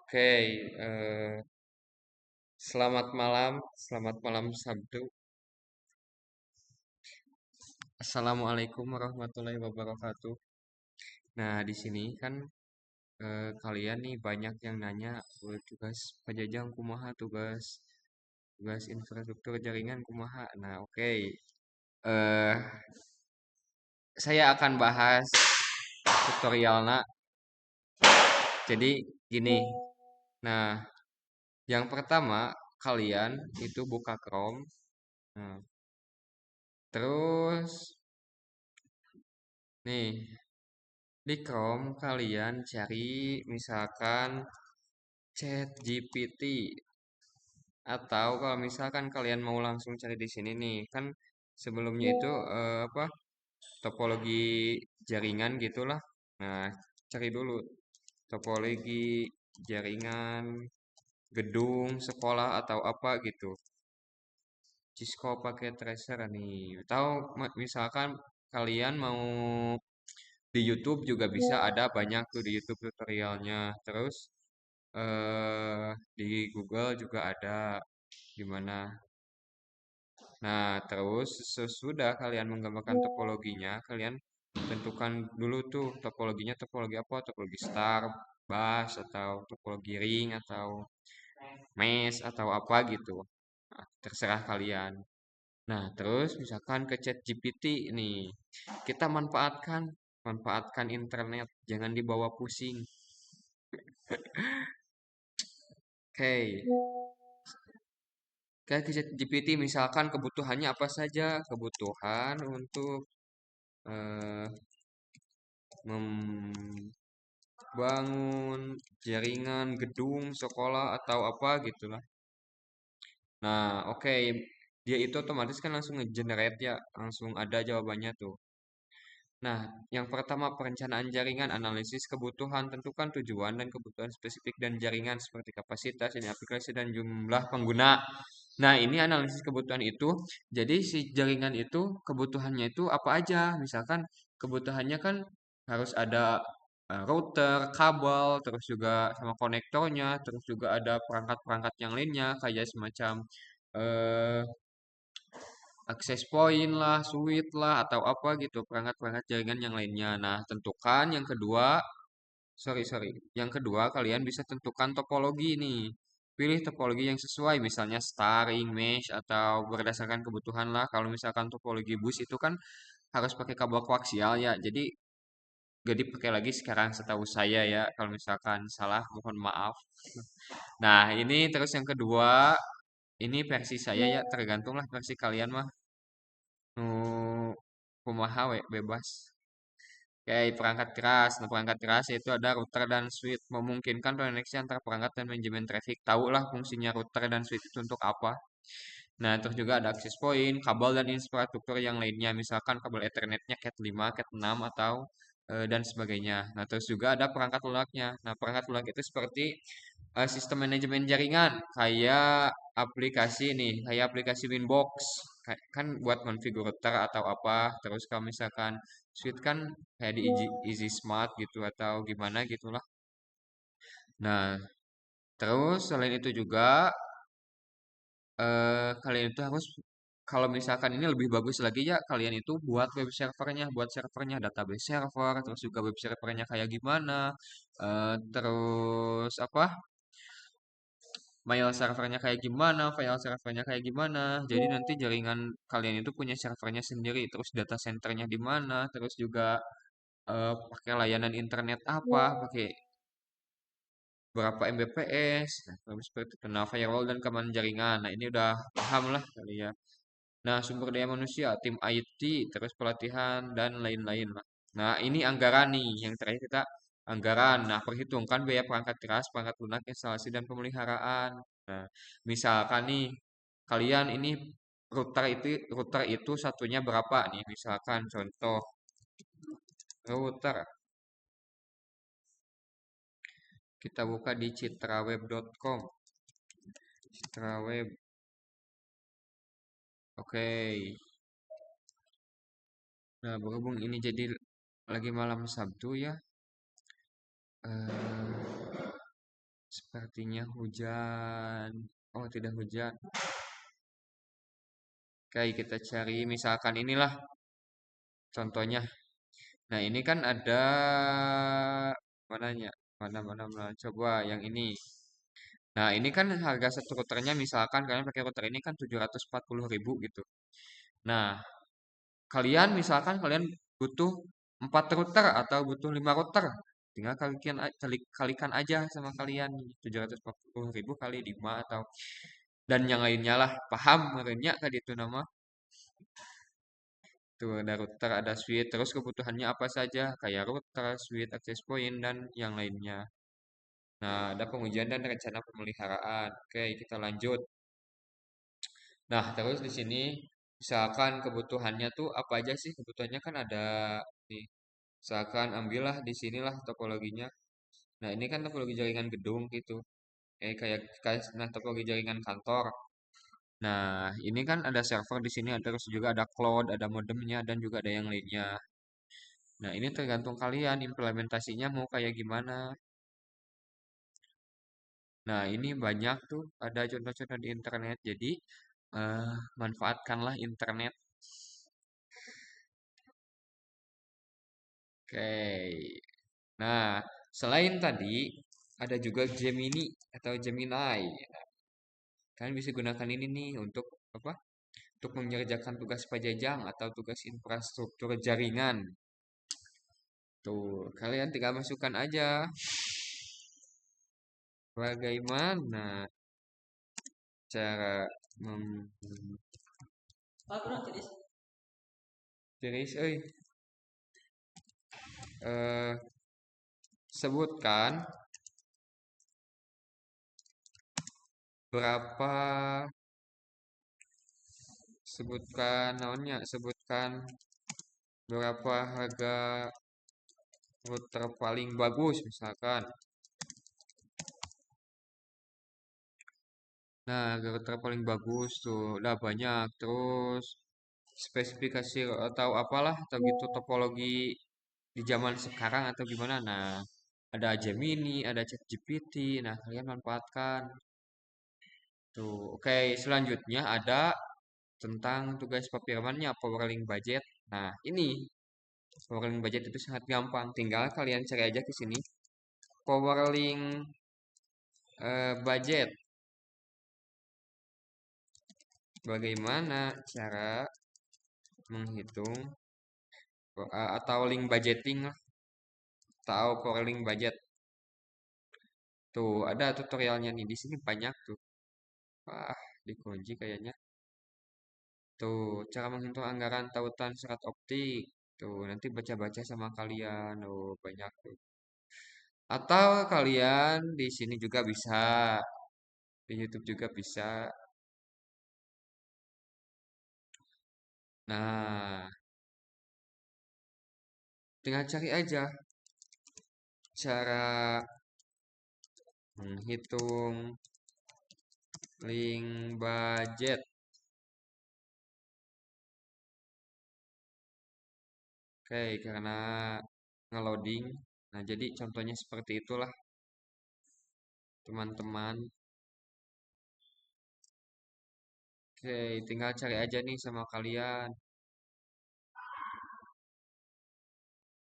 Oke, eh, selamat malam Sabtu. Assalamualaikum warahmatullahi wabarakatuh. Nah, di sini kan kalian nih banyak yang nanya tugas Pajajang kumaha tugas infrastruktur jaringan kumaha. Nah, oke. Eh, saya akan bahas tutorialnya. Jadi gini. Nah, yang pertama kalian itu buka Chrome. Nah, terus nih di Chrome kalian cari misalkan Chat GPT atau kalau misalkan kalian mau langsung cari di sini nih kan sebelumnya itu apa topologi jaringan gitulah. Nah, cari dulu topologi jaringan gedung sekolah atau apa gitu. Cisco pakai tracer nih. Tahu misalkan kalian mau di YouTube juga bisa ada banyak tuh di YouTube tutorialnya. Terus di Google juga ada gimana. Nah, terus sesudah kalian menggambarkan topologinya, kalian tentukan dulu tuh topologinya topologi apa? Topologi star, bus, atau topologi ring, atau mesh, atau apa gitu. Nah, terserah kalian. Nah, terus misalkan ke chat GPT nih, kita manfaatkan internet, jangan dibawa pusing. Oke, kayak ke chat GPT misalkan kebutuhannya apa saja? Kebutuhan untuk eh, membangun jaringan gedung sekolah atau apa gitulah. Nah, oke. Dia itu otomatis kan langsung nge-generate ya, langsung ada jawabannya tuh. Nah, yang pertama perencanaan jaringan, analisis kebutuhan, tentukan tujuan dan kebutuhan spesifik dan jaringan seperti kapasitas, ini aplikasi dan jumlah pengguna. Nah, ini analisis kebutuhan itu, jadi si jaringan itu kebutuhannya itu apa aja? Misalkan kebutuhannya kan harus ada router, kabel, terus juga sama konektornya, terus juga ada perangkat-perangkat yang lainnya kayak semacam eh, akses point lah, switch lah, atau apa gitu, perangkat-perangkat jaringan yang lainnya. Nah, tentukan yang kedua, sorry, yang kedua kalian bisa tentukan topologi nih. Pilih topologi yang sesuai, misalnya staring, mesh, atau berdasarkan kebutuhan lah. Kalau misalkan topologi bus itu kan harus pakai kabel koaksial ya, jadi dipakai lagi sekarang setahu saya ya. Kalau misalkan salah, mohon maaf. Nah, ini terus yang kedua, ini versi saya ya, tergantung lah versi kalian mah. Kumaha we bebas. Kayak perangkat keras. Nah, perangkat keras yaitu ada router dan switch memungkinkan koneksi antara perangkat dan manajemen traffic. Tahulah fungsinya router dan switch itu untuk apa. Nah, terus juga ada access point, kabel dan infrastruktur yang lainnya, misalkan kabel Ethernetnya Cat 5, Cat 6 atau dan sebagainya. Nah, terus juga ada perangkat lunaknya. Nah, perangkat lunak itu seperti sistem manajemen jaringan, kayak aplikasi Winbox, kan buat konfigurator atau apa. Terus kalau misalkan Switch kan kayak di Easy Smart gitu atau gimana gitulah. Nah, terus selain itu juga kalian itu harus kalau misalkan ini lebih bagus lagi ya kalian itu buat servernya database server, terus juga web servernya kayak gimana, terus apa file servernya kayak gimana. Jadi nanti jaringan kalian itu punya servernya sendiri, terus data centernya di mana, terus juga pakai layanan internet apa, pakai berapa Mbps, nah, kalau seperti itu. Nah, firewall dan keamanan jaringan. Nah, ini udah paham lah kali ya. Nah, sumber daya manusia, tim IT, terus pelatihan, dan lain-lain lah. Nah, ini anggaran nih. Yang terakhir kita anggaran. Nah, perhitungkan biaya perangkat keras, perangkat lunak, instalasi, dan pemeliharaan. Nah, misalkan nih, kalian ini router itu satunya berapa nih? Misalkan contoh router. Kita buka di citraweb.com. Citraweb. Oke. Nah, berhubung ini jadi lagi malam Sabtu ya. eh, Sepertinya hujan. Oh, tidak hujan. Oke, kita cari misalkan inilah contohnya. Nah, ini kan ada mananya? Mana? Coba yang ini. Nah, ini kan harga satu routernya misalkan kalian pakai router ini kan 740.000 gitu. Nah, kalian misalkan kalian butuh 4 router atau butuh 5 router. Tinggal kalikan aja sama kalian 740.000 kali 5 atau dan yang lainnya lah. Paham makanya tadi itu nama. Tuh ada router, ada switch, terus kebutuhannya apa saja kayak router, switch, access point dan yang lainnya. Nah, ada pengujian dan rencana pemeliharaan. Oke, kita lanjut. Nah, terus di sini misalkan kebutuhannya tuh apa aja sih? Kebutuhannya kan ada nih. Misalkan ambillah di sinilah topologinya. Nah, ini kan topologi jaringan gedung gitu. Nah topologi jaringan kantor. Nah, ini kan ada server di sini, terus juga ada cloud, ada modemnya dan juga ada yang lainnya. Nah, ini tergantung kalian implementasinya mau kayak gimana. Nah, ini banyak tuh ada contoh-contoh di internet. Jadi, eh, manfaatkanlah internet. Oke. Nah, selain tadi ada juga Gemini atau Gemini. Kalian bisa gunakan ini nih untuk apa? Untuk mengerjakan tugas pajajang atau tugas infrastruktur jaringan. Tuh, kalian tinggal masukkan aja bagaimana cara memtiris, eh, sebutkan berapa sebutkan berapa harga router paling bagus misalkan. Nah, router paling bagus tuh udah banyak. Terus spesifikasi atau apalah atau gitu topologi di zaman sekarang atau gimana. Nah, ada Gemini, ada ChatGPT. Nah, kalian manfaatkan. Tuh, oke. Selanjutnya ada tentang tugas papirmannya Powerlink budget. Nah, ini Powerlink budget itu sangat gampang. Tinggal kalian cari aja ke sini. Powerlink budget. Bagaimana cara menghitung atau link budgeting lah, atau Powerlink budget. Tuh, ada tutorialnya nih di sini banyak tuh. Wah, dikunci kayaknya. Tuh, cara menghitung anggaran tautan serat optik. Tuh, nanti baca-baca sama kalian. Oh, banyak tuh. Atau kalian di sini juga bisa, di YouTube juga bisa. Nah, tinggal cari aja cara menghitung link budget. Oke, karena ngeloading. Nah, jadi contohnya seperti itulah, teman-teman. Oke, tinggal cari aja nih sama kalian.